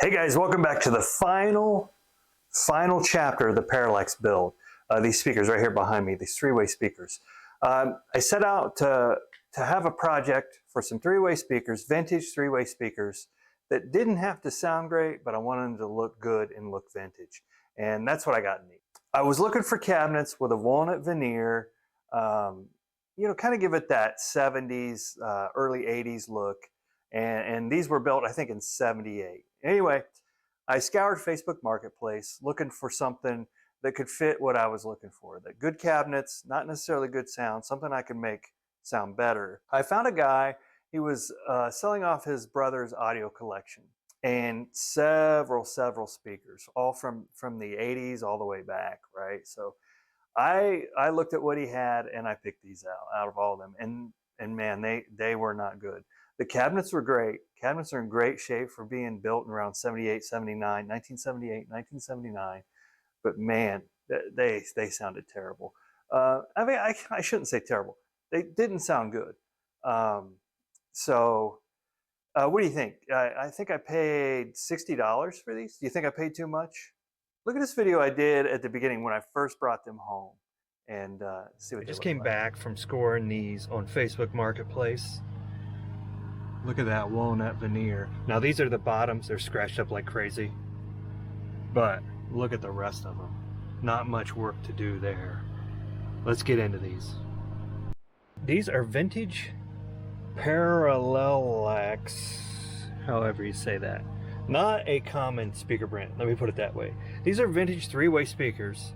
Hey guys, welcome back to the final chapter of the Parallax build. These speakers right here behind me, these three-way speakers. I set out to have a project for some three-way speakers, vintage three-way speakers that didn't have to sound great, but I wanted them to look good and look vintage. And that's what I got in these. I was looking for cabinets with a walnut veneer, you know, kind of give it that 70s, early 80s look. And these were built, I think, in 78. Anyway, I scoured Facebook Marketplace looking for something that could fit what I was looking for. That good cabinets, not necessarily good sound, something I could make sound better. I found a guy, he was selling off his brother's audio collection and several speakers, all from the 80s all the way back, right? So I looked at what he had and I picked these out of all of them. And man, they were not good. The cabinets were great. Cabinets are in great shape for being built in around 78, 79, 1978, 1979. But man, they sounded terrible. I mean, I shouldn't say terrible. They didn't sound good. So what do you think? I think I paid $60 for these. Do you think I paid too much? Look at this video I did at the beginning when I first brought them home. And see what I just came back from scoring these on Facebook Marketplace. Look at that walnut veneer. Now these are the bottoms. They're scratched up like crazy. But look at the rest of them. Not much work to do there. Let's get into these. These are vintage Parallax, however you say that. Not a common speaker brand. Let me put it that way. These are vintage three-way speakers.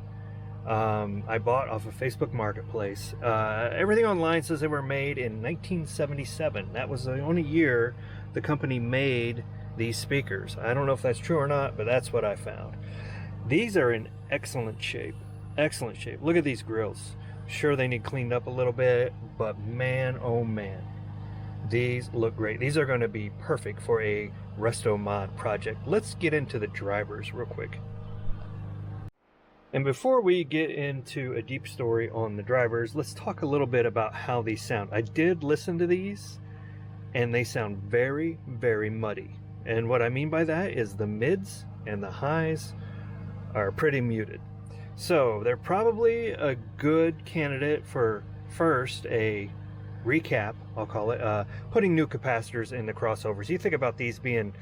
I bought off of Facebook Marketplace. Everything online says they were made in 1977. That was the only year the company made these speakers. I don't know if that's true or not, but that's what I found. These are in excellent shape. Excellent shape. Look at these grills. Sure, they need cleaned up a little bit, but man, oh man, these look great. These are going to be perfect for a resto mod project. Let's get into the drivers real quick. And before we get into a deep story on the drivers, let's talk a little bit about how these sound. I did listen to these, and they sound very, very muddy. And what I mean by that is the mids and the highs are pretty muted. So they're probably a good candidate for first a recap, I'll call it, putting new capacitors in the crossovers. You think about these being,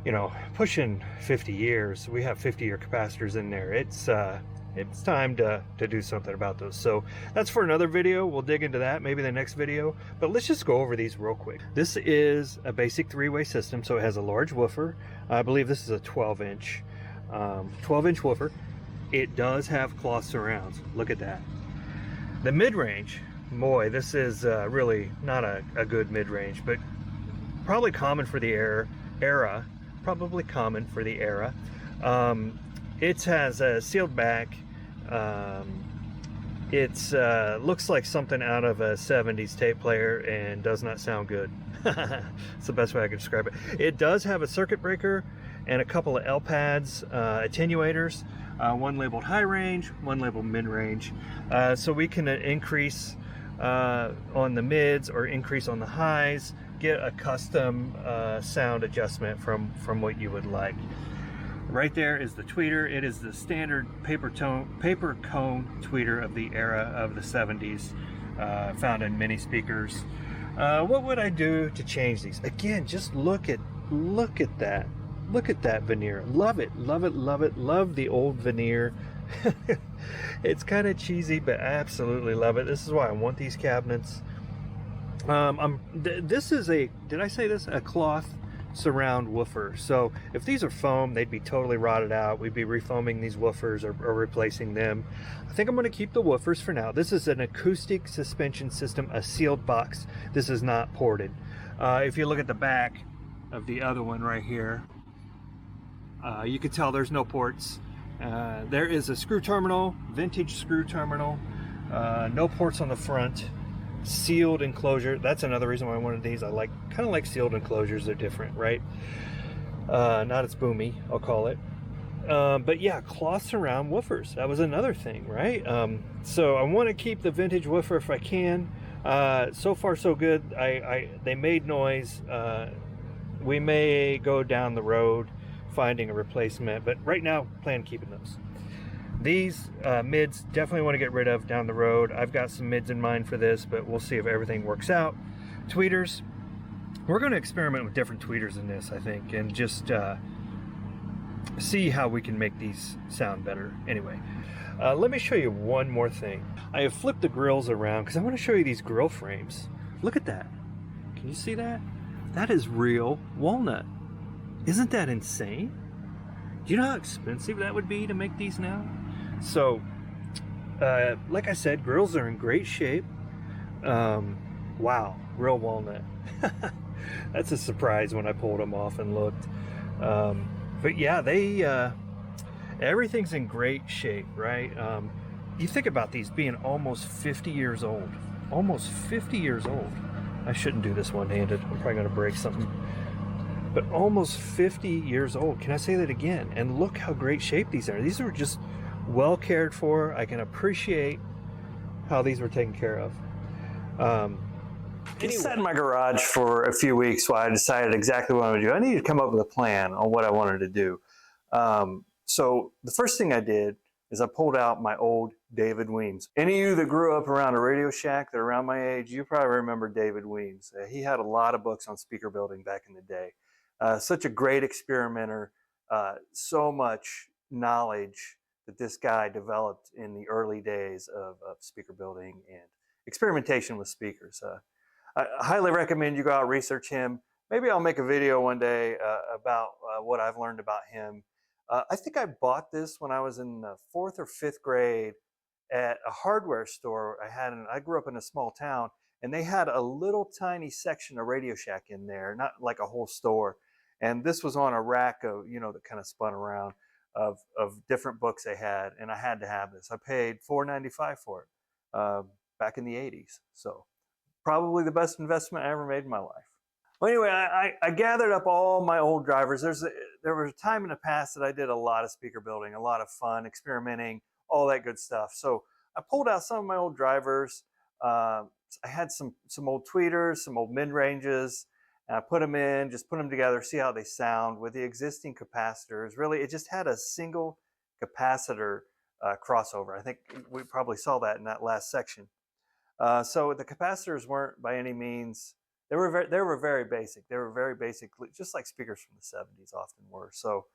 you know, pushing 50 years. We have 50-year capacitors in there. It's time to do something about those. So that's for another video. We'll dig into that, maybe the next video. But let's just go over these real quick. This is a basic three-way system, so it has a large woofer. I believe this is a 12-inch woofer. It does have cloth surrounds. Look at that. The mid-range, boy, this is really not a good mid-range, but probably common for the era. Probably common for the era. It has a sealed back. It's looks like something out of a 70s tape player and does not sound good. It's the best way I can describe it. It does have a circuit breaker and a couple of L pads, attenuators, one labeled high range, one labeled mid range. So we can increase on the mids or increase on the highs, get a custom sound adjustment from what you would like. Right there is the tweeter. It is the standard paper cone tweeter of the era of the 70s, found in mini speakers. What would I do to change these? Again, just look at that. Look at that veneer. Love it, love it, love it. Love the old veneer. It's kind of cheesy, but I absolutely love it. This is why I want these cabinets. This is did I say this? A cloth surround woofer. So if these are foam, they'd be totally rotted out. We'd be refoaming these woofers or replacing them. I think I'm going to keep the woofers for now. This is an acoustic suspension system, a sealed box. This is not ported. If you look at the back of the other one right here, you can tell there's no ports. There is a screw terminal, vintage screw terminal, no ports on the front, sealed enclosure. That's another reason why I wanted these. I kind of like sealed enclosures. They're different, right? Not as boomy, I'll call it. But yeah, cloth surround woofers. That was another thing, right? So I want to keep the vintage woofer if I can. So far so good. They made noise We may go down the road finding a replacement, but right now, plan keeping those. These mids definitely want to get rid of down the road. I've got some mids in mind for this, but we'll see if everything works out. Tweeters, we're going to experiment with different tweeters in this, I think, and just see how we can make these sound better. Anyway, let me show you one more thing. I have flipped the grills around because I want to show you these grill frames. Look at that. Can you see that? That is real walnut. Isn't that insane? Do you know how expensive that would be to make these now? So, like I said, grills are in great shape. Wow, real walnut. That's a surprise when I pulled them off and looked. But yeah, they everything's in great shape, right? You think about these being almost 50 years old. Almost 50 years old. I shouldn't do this one-handed. I'm probably going to break something. But almost 50 years old. Can I say that again? And look how great shape these are. These are just well cared for. I can appreciate how these were taken care of. It sat in my garage for a few weeks while I decided exactly what I would do. I needed to come up with a plan on what I wanted to do. So the first thing I did is I pulled out my old David Weems. Any of you that grew up around a Radio Shack that are around my age, you probably remember David Weems. He had a lot of books on speaker building back in the day. Such a great experimenter, so much knowledge that this guy developed in the early days of speaker building and experimentation with speakers. I highly recommend you go out, research him. Maybe I'll make a video one day about what I've learned about him. I think I bought this when I was in the 4th or 5th grade at a hardware store. I grew up in a small town, and they had a little tiny section of Radio Shack in there, not like a whole store. And this was on a rack of, that kind of spun around of different books they had, and I had to have this. I paid $4.95 for it back in the 80s. So probably the best investment I ever made in my life. Well, anyway, I gathered up all my old drivers. There was a time in the past that I did a lot of speaker building, a lot of fun, experimenting, all that good stuff. So I pulled out some of my old drivers. I had some old tweeters, some old mid-ranges, and I put them together, see how they sound with the existing capacitors. Really, it just had a single capacitor crossover. I think we probably saw that in that last section. So the capacitors weren't by any means, they were very basic. They were very basic, just like speakers from the 70s often were. So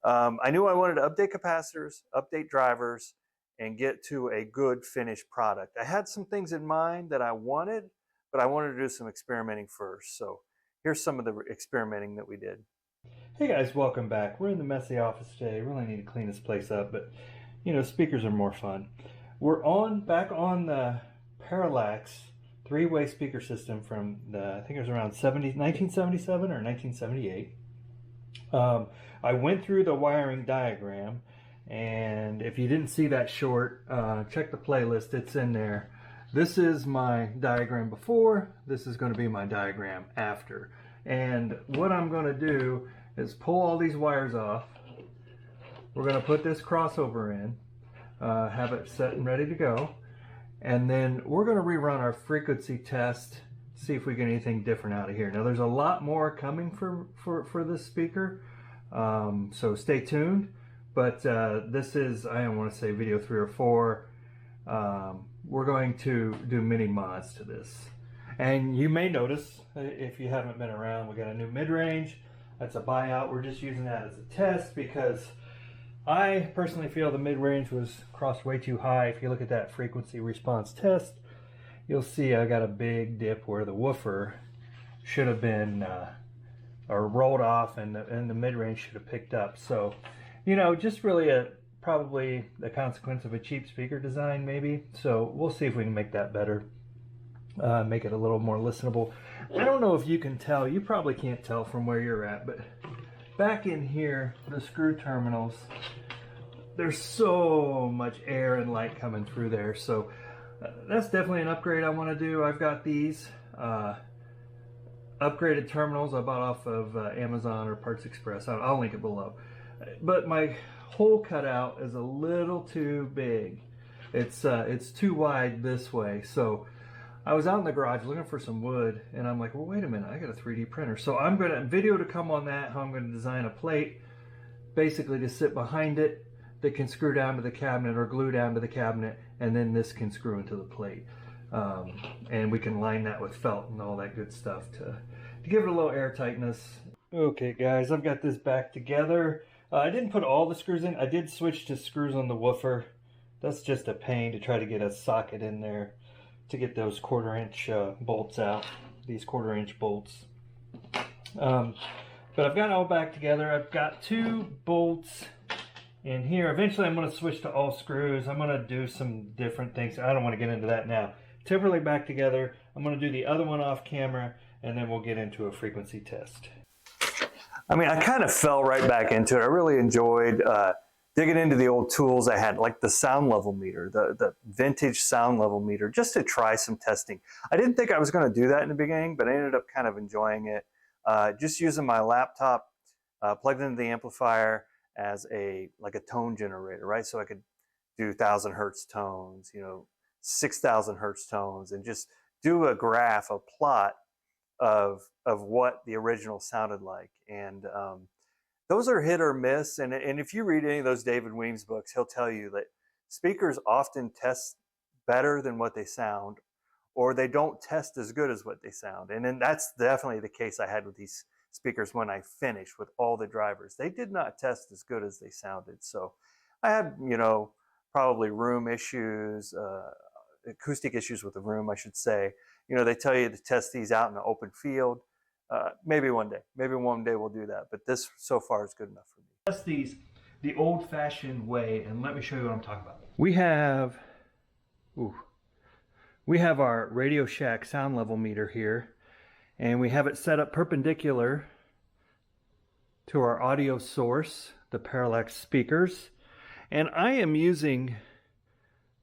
I knew I wanted to update capacitors, update drivers, and get to a good finished product. I had some things in mind that I wanted, but I wanted to do some experimenting first. So here's some of the experimenting that we did. Hey guys, welcome back. We're in the messy office today. Really need to clean this place up, but speakers are more fun. We're back on the Parallax three-way speaker system from I think it was around 1977 or 1978. I went through the wiring diagram, and if you didn't see that short, check the playlist, it's in there. This is my diagram before, this is going to be my diagram after. And what I'm going to do is pull all these wires off. We're going to put this crossover in, have it set and ready to go. And then we're going to rerun our frequency test, see if we get anything different out of here. Now there's a lot more coming for this speaker, so stay tuned. But this is, I don't want to say video 3 or 4. We're going to do mini mods to this. And you may notice, if you haven't been around, we got a new mid-range. That's a buyout. We're just using that as a test because I personally feel the mid-range was crossed way too high. If you look at that frequency response test, you'll see I got a big dip where the woofer should have been or rolled off, and the mid-range should have picked up. So, just really probably the consequence of a cheap speaker design, maybe. So we'll see if we can make that better, make it a little more listenable. I don't know if you can tell. You probably can't tell from where you're at, but back in here, the screw terminals, there's so much air and light coming through there. So that's definitely an upgrade I want to do. I've got these upgraded terminals I bought off of Amazon or Parts Express. I'll link it below. But my hole cutout is a little too big. It's too wide this way. So I was out in the garage looking for some wood, and I'm like, well, wait a minute, I got a 3D printer. So I'm going to video to come on that, how I'm going to design a plate, basically to sit behind it, that can screw down to the cabinet or glue down to the cabinet, and then this can screw into the plate. And we can line that with felt and all that good stuff to give it a little air tightness. Okay guys, I've got this back together. I didn't put all the screws in. I did switch to screws on the woofer. That's just a pain to try to get a socket in there to get those 1/4 inch bolts out, these 1/4 inch bolts. But I've got it all back together. I've got 2 bolts in here. Eventually I'm going to switch to all screws. I'm going to do some different things. I don't want to get into that now. Temporarily back together. I'm going to do the other one off camera, and then we'll get into a frequency test. I mean, I kind of fell right back into it. I really enjoyed digging into the old tools I had, like the sound level meter, the vintage sound level meter, just to try some testing. I didn't think I was going to do that in the beginning, but I ended up kind of enjoying it. Just using my laptop plugged into the amplifier as like a tone generator, right? So I could do 1,000 hertz tones, 6,000 hertz tones, and just do a graph, a plot of what the original sounded like. And those are hit or miss. And if you read any of those David Weems books, he'll tell you that speakers often test better than what they sound, or they don't test as good as what they sound. And then that's definitely the case I had with these speakers when I finished with all the drivers. They did not test as good as they sounded. So I had, probably room issues, acoustic issues with the room, I should say. They tell you to test these out in an open field. Maybe one day we'll do that. But this so far is good enough for me. Test these the old-fashioned way, and let me show you what I'm talking about. We have our Radio Shack sound level meter here, and we have it set up perpendicular to our audio source, the Parallax speakers. And I am using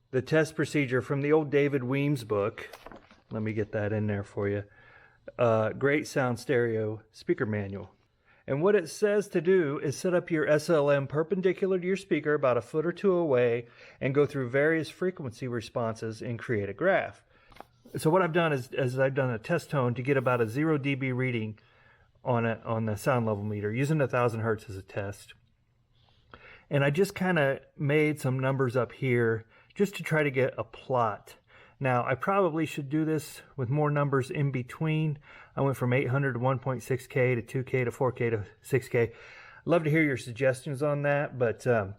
the test procedure from the old David Weems book. Let me get that in there for you. Great Sound Stereo Speaker Manual. And what it says to do is set up your SLM perpendicular to your speaker about 1 foot or 2 away and go through various frequency responses and create a graph. So what I've done is I've done a test tone to get about a 0 dB reading on the sound level meter, using 1,000 hertz as a test. And I just kind of made some numbers up here just to try to get a plot. Now, I probably should do this with more numbers in between. I went from 800 to 1.6K to 2K to 4K to 6K. I'd love to hear your suggestions on that, but in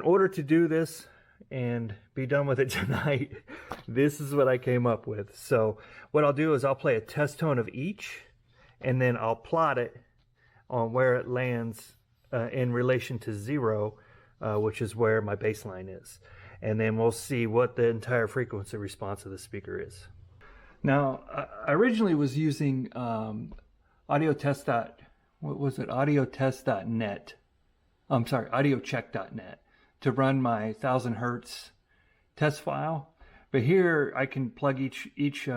order to do this and be done with it tonight, this is what I came up with. So what I'll do is I'll play a test tone of each, and then I'll plot it on where it lands in relation to 0, which is where my baseline is. And then we'll see what the entire frequency response of the speaker is. Now, I originally was using audiocheck.net to run my 1,000 hertz test file. But here I can plug each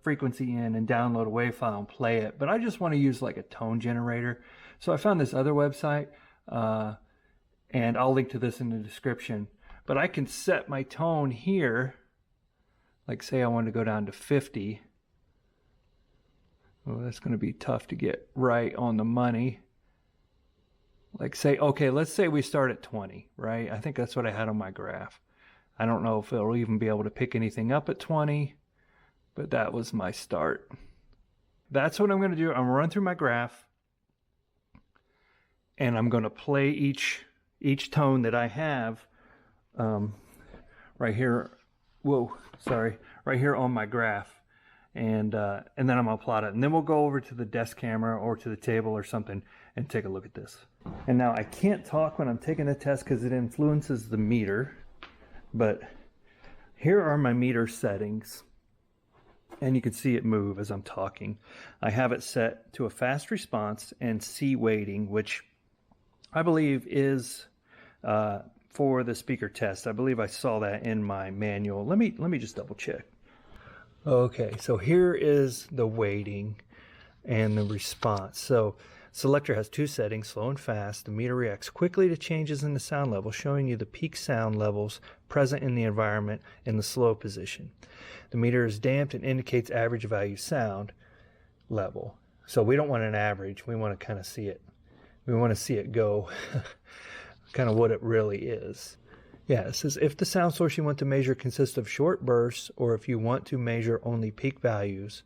frequency in and download a WAV file and play it. But I just want to use like a tone generator. So I found this other website, and I'll link to this in the description. But I can set my tone here, like say I want to go down to 50. Well, that's going to be tough to get right on the money. Like say, okay, let's say we start at 20, right? I think that's what I had on my graph. I don't know if it'll even be able to pick anything up at 20, but that was my start. That's what I'm going to do. I'm going to run through my graph, and I'm going to play each tone that I have right here. Right here on my graph, and then I'm gonna plot it, and then we'll go over to the desk camera or to the table or something and take a look at this. And now I can't talk when I'm taking the test because it influences the meter, but here are my meter settings, and you can see it move as I'm talking. I have it set to a fast response and C weighting, which I believe is for the speaker test. I believe I saw that in my manual. Let me just double check. Okay, so here is the weighting and the response. So Selector has two settings, slow and fast. The meter reacts quickly to changes in the sound level, showing you the peak sound levels present in the environment in the slow position. The meter is damped and indicates average value sound level. So we don't want an average. We want to kind of see it. We want to see it go kind of what it really is. Yeah, it says if the sound source you want to measure consists of short bursts, or if you want to measure only peak values,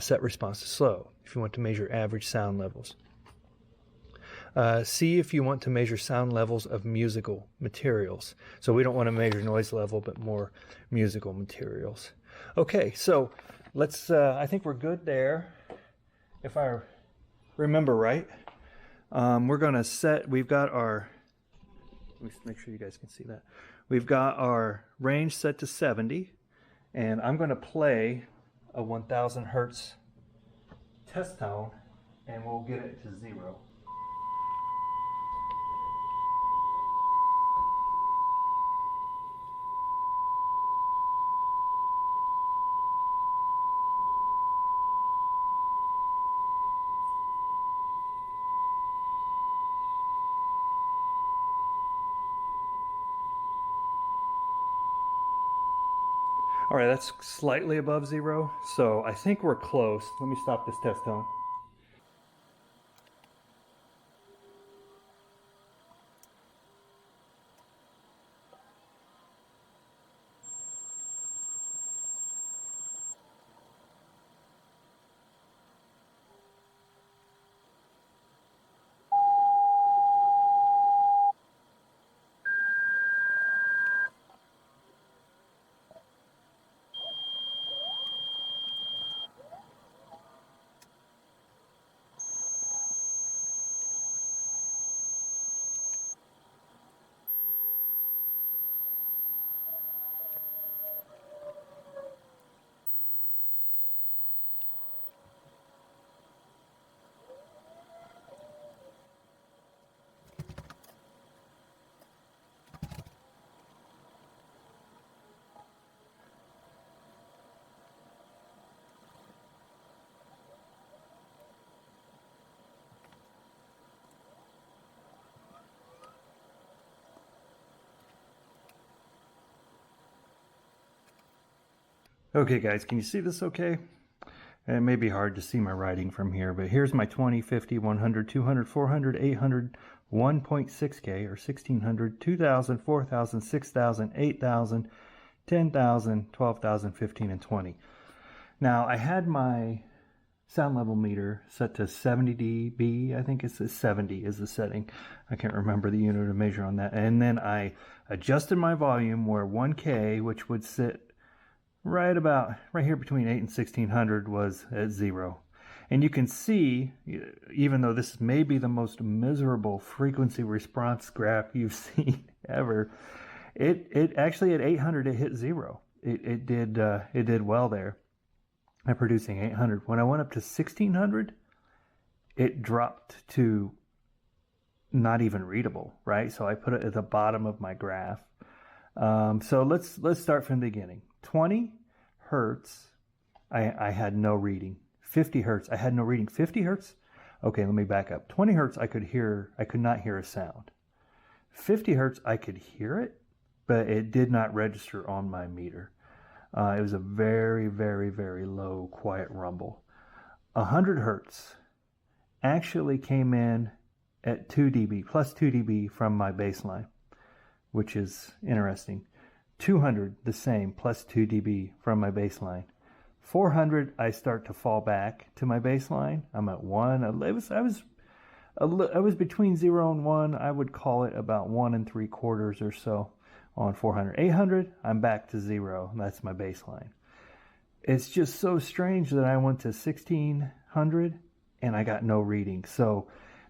set response to slow. If you want to measure average sound levels. See if you want to measure sound levels of musical materials. So we don't want to measure noise level, but more musical materials. Okay, so let's, I think we're good there. If I remember right, we're going to set, we've got our, let me make sure you guys can see that. We've got our range set to 70, and I'm going to play a 1000 hertz test tone, and we'll get it to 0. All right, that's slightly above 0, so I think we're close. Let me stop this test tone. Okay guys, can you see this okay? It may be hard to see my writing from here, but here's my 20, 50, 100, 200, 400, 800, 1.6K or 1600, 2000, 4000, 6000, 8000, 10,000, 12,000, 15, and 20. Now I had my sound level meter set to 70 dB. I think it's 70 is the setting. I can't remember the unit of measure on that. And then I adjusted my volume where 1K, which would sit right here between 8 and 1600, was at 0. And you can see, even though this may be the most miserable frequency response graph you've seen ever, it actually at 800 it hit 0. It did well there at producing 800. When I went up to 1600, it dropped to not even readable, right? So I put it at the bottom of my graph. So let's start from the beginning. 20 hertz, I had no reading. 50 hertz, I had no reading. 50 hertz, okay, let me back up. 20 hertz, I could not hear a sound. 50 hertz, I could hear it, but it did not register on my meter. It was a very, very, very low, quiet rumble. 100 hertz actually came in at 2 dB, plus 2 dB from my baseline, which is interesting. 200, the same, plus 2 dB from my baseline. 400, I start to fall back to my baseline. I'm at 1. I was between 0 and 1. I would call it about 1 3/4 or so on 400. 800, I'm back to 0. That's my baseline. It's just so strange that I went to 1600 and I got no reading. So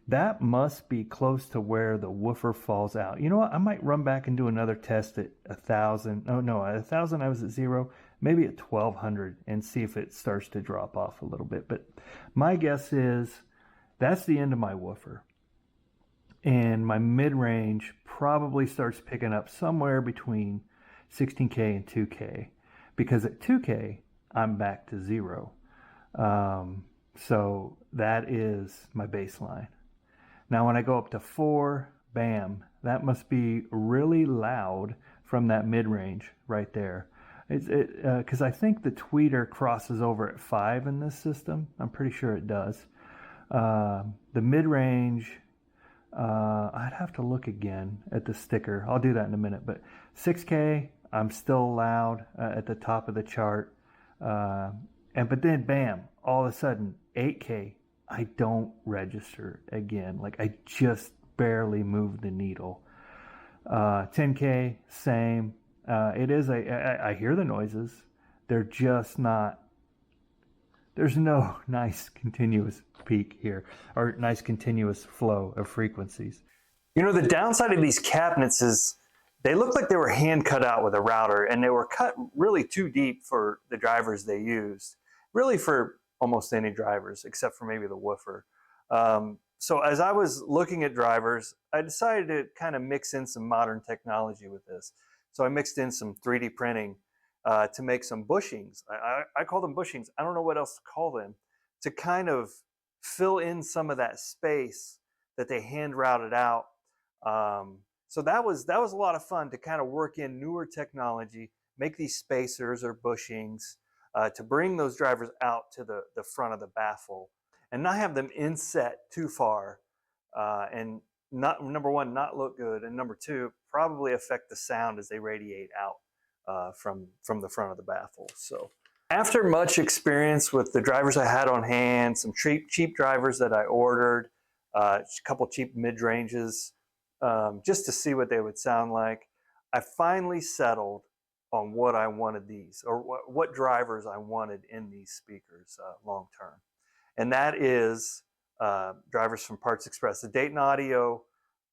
that must be close to where the woofer falls out. You know what? I might run back and do another test at 1000. Oh no, at 1000 I was at 0. Maybe at 1200 and see if it starts to drop off a little bit. But my guess is that's the end of my woofer. And my mid-range probably starts picking up somewhere between 16K and 2K. Because at 2K, I'm back to 0. So that is my baseline. Now when I go up to 4, bam, that must be really loud from that mid-range right there. Because I think the tweeter crosses over at 5 in this system. I'm pretty sure it does. The mid-range, I'd have to look again at the sticker. I'll do that in a minute. But 6K, I'm still loud at the top of the chart. But then, bam, all of a sudden, 8K, I don't register again. Like, I just barely moved the needle. 10K, same. I hear the noises. They're just not, there's no nice continuous peak here, or nice continuous flow of frequencies. You know, the downside of these cabinets is they look like they were hand cut out with a router, and they were cut really too deep for the drivers they used. Really for almost any drivers, except for maybe the woofer. So as I was looking at drivers, I decided to kind of mix in some modern technology with this. So I mixed in some 3D printing to make some bushings. I call them bushings. I don't know what else to call them, to kind of fill in some of that space that they hand routed out. So that was a lot of fun to kind of work in newer technology, make these spacers or bushings to bring those drivers out to the front of the baffle and not have them inset too far and not, number one, not look good, and number two, probably affect the sound as they radiate out from the front of the baffle. So after much experience with the drivers I had on hand, some cheap drivers that I ordered, a couple cheap mid-ranges, just to see what they would sound like, I finally settled on what I wanted these, or what drivers I wanted in these speakers long term. And that is drivers from Parts Express. The Dayton Audio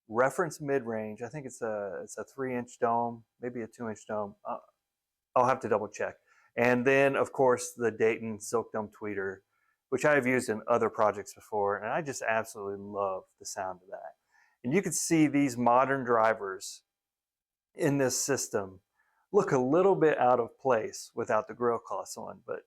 reference mid-range, I think it's a 3-inch dome, maybe a 2-inch dome. I'll have to double check. And then, of course, the Dayton Silk Dome tweeter, which I have used in other projects before, and I just absolutely love the sound of that. And you can see these modern drivers in this system look a little bit out of place without the grill cloths on, but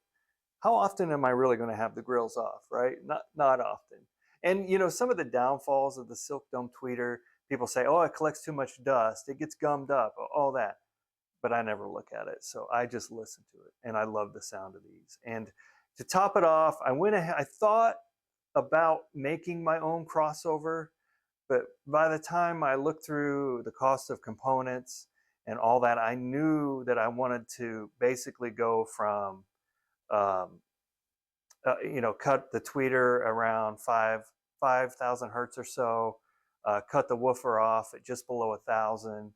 how often am I really going to have the grills off, right? Not often. And you know, some of the downfalls of the Silk Dome tweeter, people say, oh, it collects too much dust, it gets gummed up, all that. But I never look at it, so I just listen to it, and I love the sound of these. And to top it off, I thought about making my own crossover, but by the time I looked through the cost of components and all that, I knew that I wanted to basically go from, cut the tweeter around 5,000 hertz or so, cut the woofer off at just below 1,000.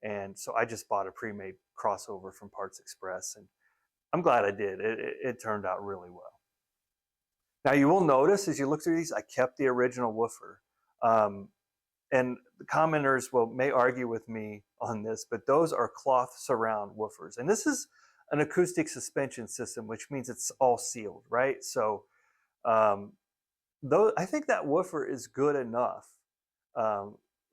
And so I just bought a pre-made crossover from Parts Express, and I'm glad I did. It turned out really well. Now you will notice as you look through these, I kept the original woofer. And the commenters may argue with me on this, but those are cloth surround woofers. And this is an acoustic suspension system, which means it's all sealed, right? So I think that woofer is good enough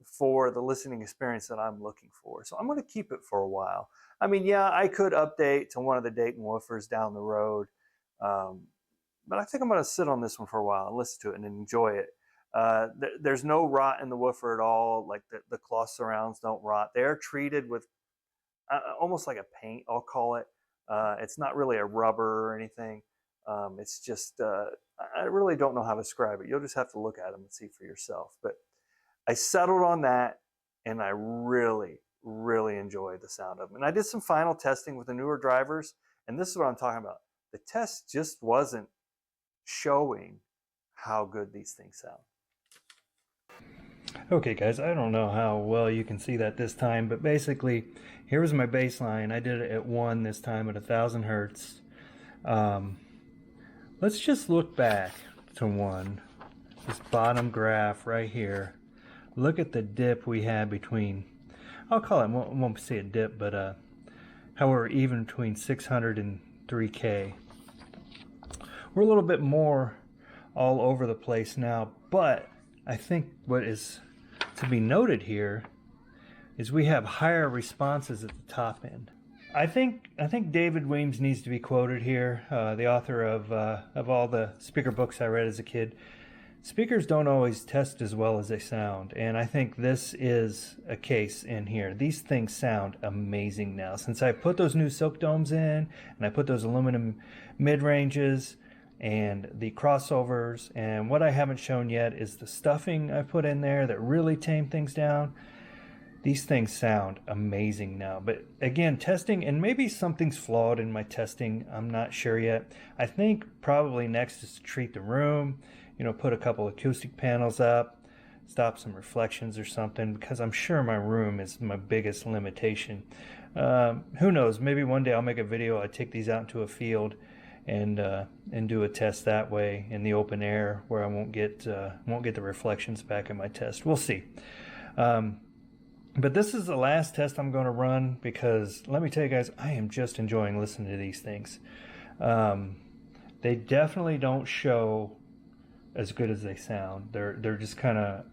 for the listening experience that I'm looking for. So I'm going to keep it for a while. I mean, yeah, I could update to one of the Dayton woofers down the road, but I think I'm going to sit on this one for a while and listen to it and enjoy it. There's no rot in the woofer at all. Like the cloth surrounds don't rot. They're treated with almost like a paint, I'll call it. It's not really a rubber or anything. It's just, I really don't know how to describe it. You'll just have to look at them and see for yourself. But I settled on that, and I really, really enjoyed the sound of them. And I did some final testing with the newer drivers, and this is what I'm talking about. The test just wasn't showing how good these things sound. Okay guys, I don't know how well you can see that this time, but basically here was my baseline. I did it at 1 this time at 1,000 hertz. Let's just look back to 1, this bottom graph right here. Look at the dip we had between, I'll call it, won't say a dip, but how we're even between 600 and 3K. We're a little bit more all over the place now, but I think what is to be noted here is we have higher responses at the top end. I think David Weems needs to be quoted here, the author of all the speaker books I read as a kid. Speakers don't always test as well as they sound, and I think this is a case in here. These things sound amazing now. Since I put those new silk domes in, and I put those aluminum mid-ranges, and the crossovers, and what I haven't shown yet is the stuffing I put in there that really tamed things down. These things sound amazing now. But again, testing, and maybe something's flawed in my testing, I'm not sure yet. I think probably next is to treat the room, put a couple acoustic panels up, stop some reflections or something, because I'm sure my room is my biggest limitation. Who knows, maybe one day I'll make a video, I take these out into a field and do a test that way in the open air where I won't get the reflections back in my test. We'll see. But this is the last test I'm going to run, because let me tell you guys, I am just enjoying listening to these things. They definitely don't show as good as they sound. They're just kind of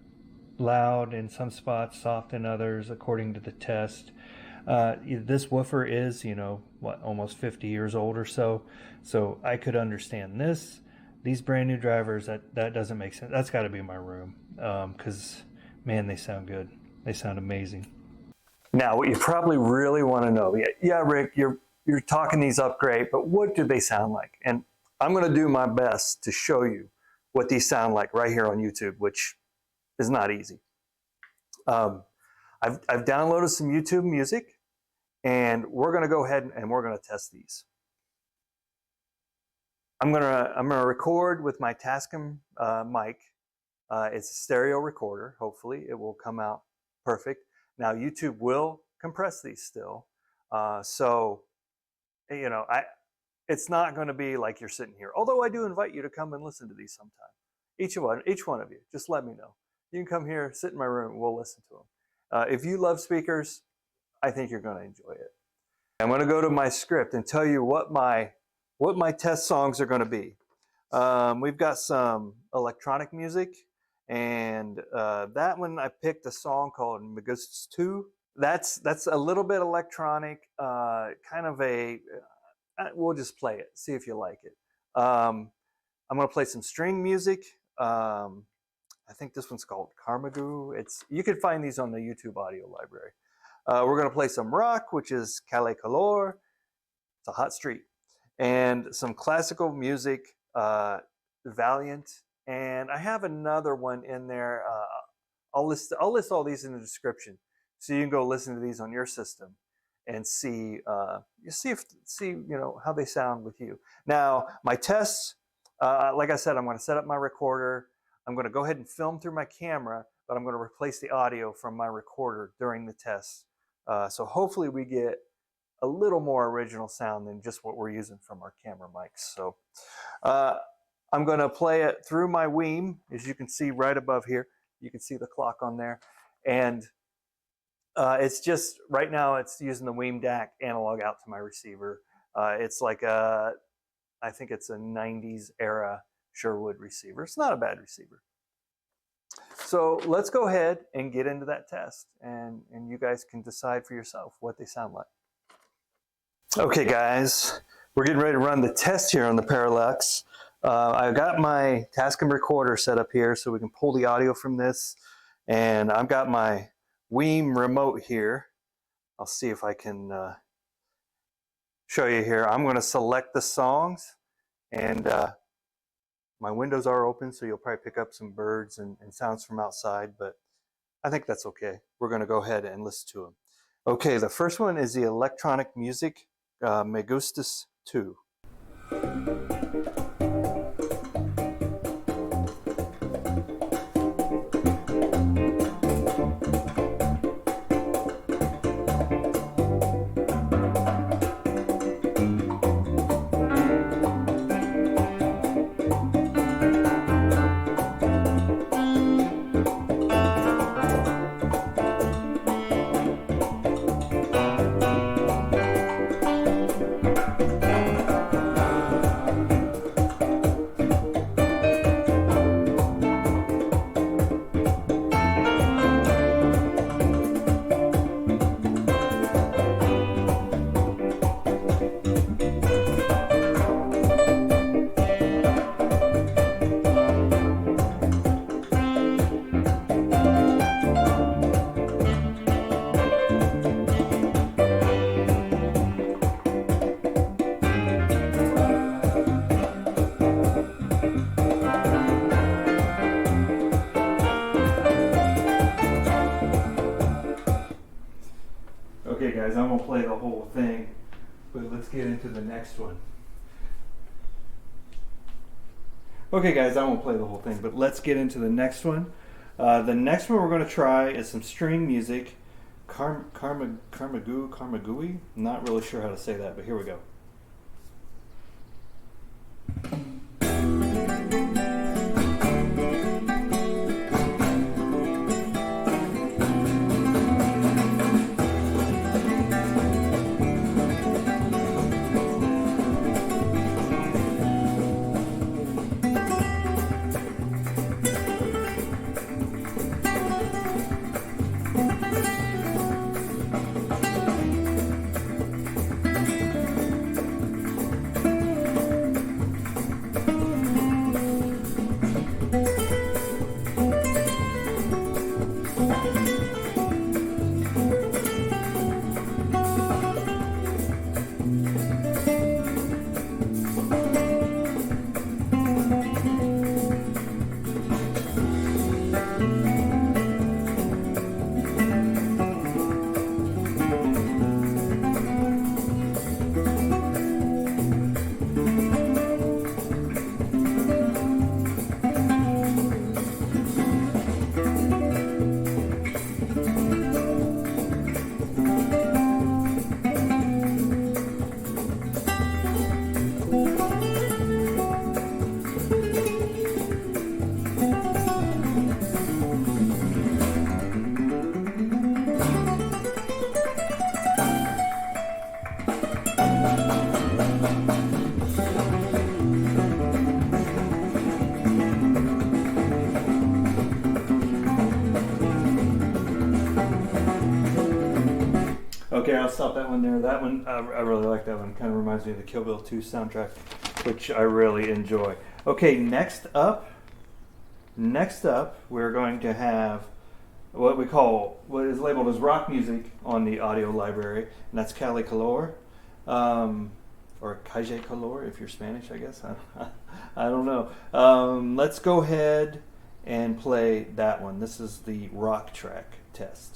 loud in some spots, soft in others, according to the test. This woofer is, almost 50 years old or so. So I could understand this. These brand new drivers, that doesn't make sense. That's got to be my room, because, man, they sound good. They sound amazing. Now, what you probably really want to know, yeah, Rick, you're talking these up great, but what do they sound like? And I'm going to do my best to show you what these sound like right here on YouTube, which is not easy. I've downloaded some YouTube music, and we're going to go ahead and we're going to test these. I'm gonna record with my Tascam mic. It's a stereo recorder. Hopefully, it will come out perfect. Now, YouTube will compress these still, so it's not going to be like you're sitting here. Although I do invite you to come and listen to these sometime. Each one of you, just let me know. You can come here, sit in my room, and we'll listen to them. If you love speakers, I think you're going to enjoy it. I'm going to go to my script and tell you what my test songs are going to be. We've got some electronic music, and that one I picked a song called Gustas 2. That's a little bit electronic, kind of a. We'll just play it, see if you like it. I'm going to play some string music. I think this one's called Camargue. You can find these on the YouTube audio library. We're going to play some rock, which is Calle, Calor. It's a hot street. And some classical music, Valiant. And I have another one in there. I'll list all these in the description, so you can go listen to these on your system and see how they sound with you. Now, my tests, like I said, I'm going to set up my recorder. I'm going to go ahead and film through my camera, but I'm going to replace the audio from my recorder during the test. So hopefully we get a little more original sound than just what we're using from our camera mics. So I'm going to play it through my Weem, as you can see right above here. You can see the clock on there. And it's just, right now it's using the Weem DAC analog out to my receiver. It's like I think it's a 90s era Sherwood receiver. It's not a bad receiver. So let's go ahead and get into that test, and you guys can decide for yourself what they sound like. Okay guys, we're getting ready to run the test here on the Parallax. I've got my Tascam recorder set up here so we can pull the audio from this, and I've got my Weem remote here. I'll see if I can show you here. I'm going to select the songs, and my windows are open, so you'll probably pick up some birds and sounds from outside, but I think that's okay. We're going to go ahead and listen to them. Okay, the first one is the electronic music, Me Gustas 2. guys, I won't play the whole thing, but let's get into the next one. Okay guys, I won't play the whole thing, but let's get into the next one. The next one we're going to try is some string music. Camargue? I'm not really sure how to say that, but here we go. Okay, I'll stop that one there. That one, I really like that one. Kind of reminds me of the Kill Bill 2 soundtrack, which I really enjoy. Okay, next up, we're going to have what is labeled as rock music on the audio library, and that's Calle Calor, or Calle Calor if you're Spanish, I guess. I don't know. Let's go ahead and play that one. This is the rock track test.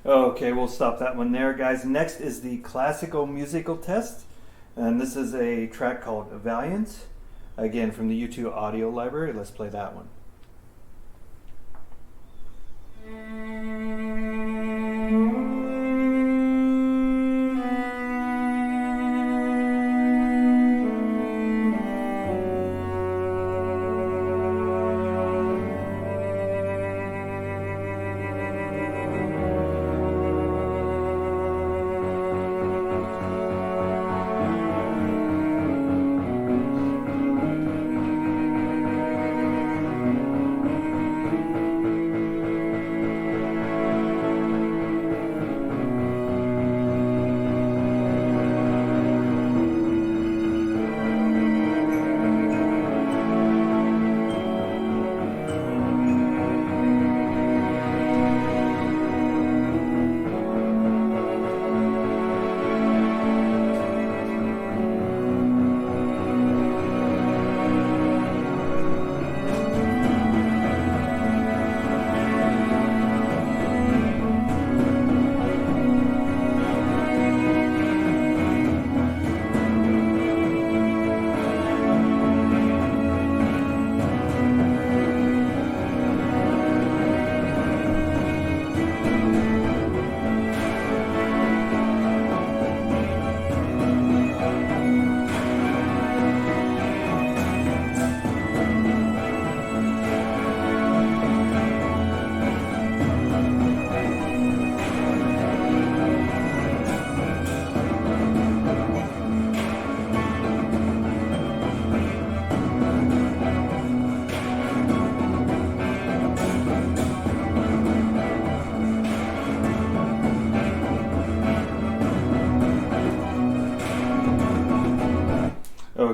Okay, we'll stop that one there, guys. Next is the classical musical test, and this is a track called Valiant, again from the U2 audio library. Let's play that one.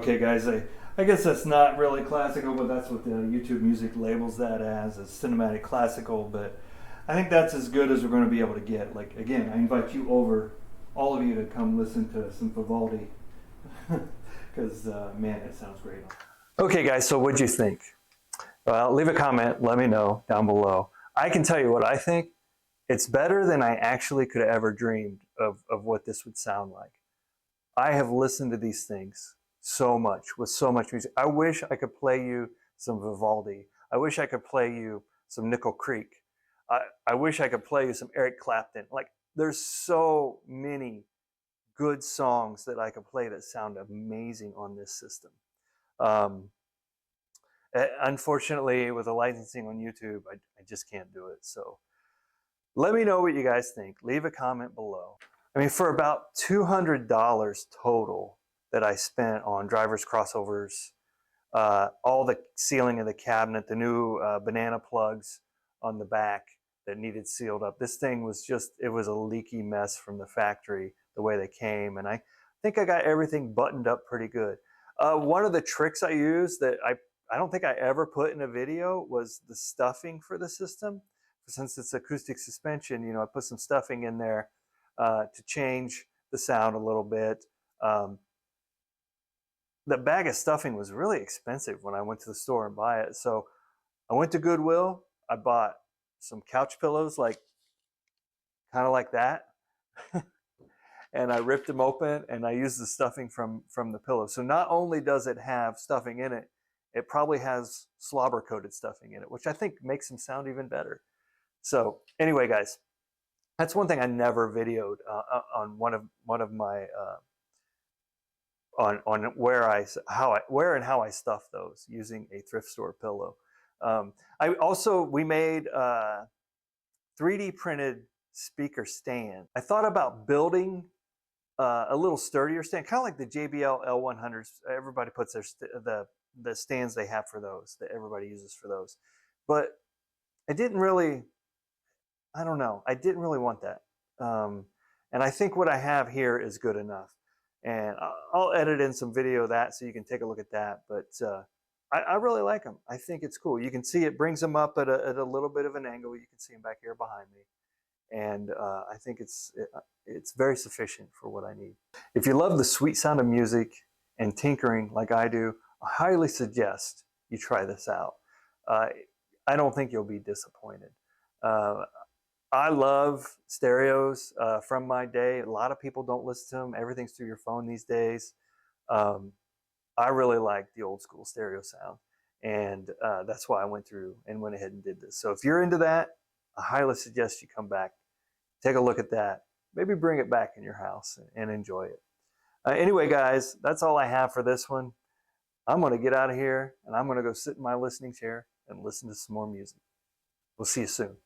Okay, guys, I guess that's not really classical, but that's what the YouTube music labels that as cinematic classical. But I think that's as good as we're going to be able to get. Like, again, I invite you over, all of you, to come listen to some Vivaldi, because man, it sounds great. Okay, guys, so what'd you think? Well, leave a comment, let me know down below. I can tell you what I think. It's better than I actually could have ever dreamed of what this would sound like. I have listened to these things so much, with so much music. I wish I could play you some Vivaldi. I wish I could play you some Nickel Creek. I wish I could play you some Eric Clapton. Like, there's so many good songs that I could play that sound amazing on this system. Unfortunately, with the licensing on YouTube, I just can't do it. So let me know what you guys think. Leave a comment below. I mean, for about $200 total that I spent on drivers, crossovers, all the sealing of the cabinet, the new banana plugs on the back that needed sealed up. This thing was just, it was a leaky mess from the factory, the way they came. And I think I got everything buttoned up pretty good. One of the tricks I used that I don't think I ever put in a video was the stuffing for the system. Since it's acoustic suspension, you know, I put some stuffing in there to change the sound a little bit. The bag of stuffing was really expensive when I went to the store and buy it. So I went to Goodwill. I bought some couch pillows, like kind of like that. And I ripped them open and I used the stuffing from the pillow. So not only does it have stuffing in it, it probably has slobber coated stuffing in it, which I think makes them sound even better. So anyway, guys, that's one thing I never videoed on one of my on where and how I stuff those using a thrift store pillow. We made 3D printed speaker stand. I thought about building a little sturdier stand, kind of like the JBL L100s. Everybody puts the stands they have for those, that everybody uses for those. But I didn't really, I don't know, I didn't really want that. And I think what I have here is good enough. And I'll edit in some video of that so you can take a look at that. But I really like them. I think it's cool. You can see it brings them up at a little bit of an angle. You can see them back here behind me. And I think it's very sufficient for what I need. If you love the sweet sound of music and tinkering like I do, I highly suggest you try this out. I don't think you'll be disappointed. I love stereos from my day. A lot of people don't listen to them. Everything's through your phone these days. I really like the old school stereo sound. And that's why I went through and went ahead and did this. So if you're into that, I highly suggest you come back, take a look at that, maybe bring it back in your house and enjoy it. Anyway, guys, that's all I have for this one. I'm going to get out of here and I'm going to go sit in my listening chair and listen to some more music. We'll see you soon.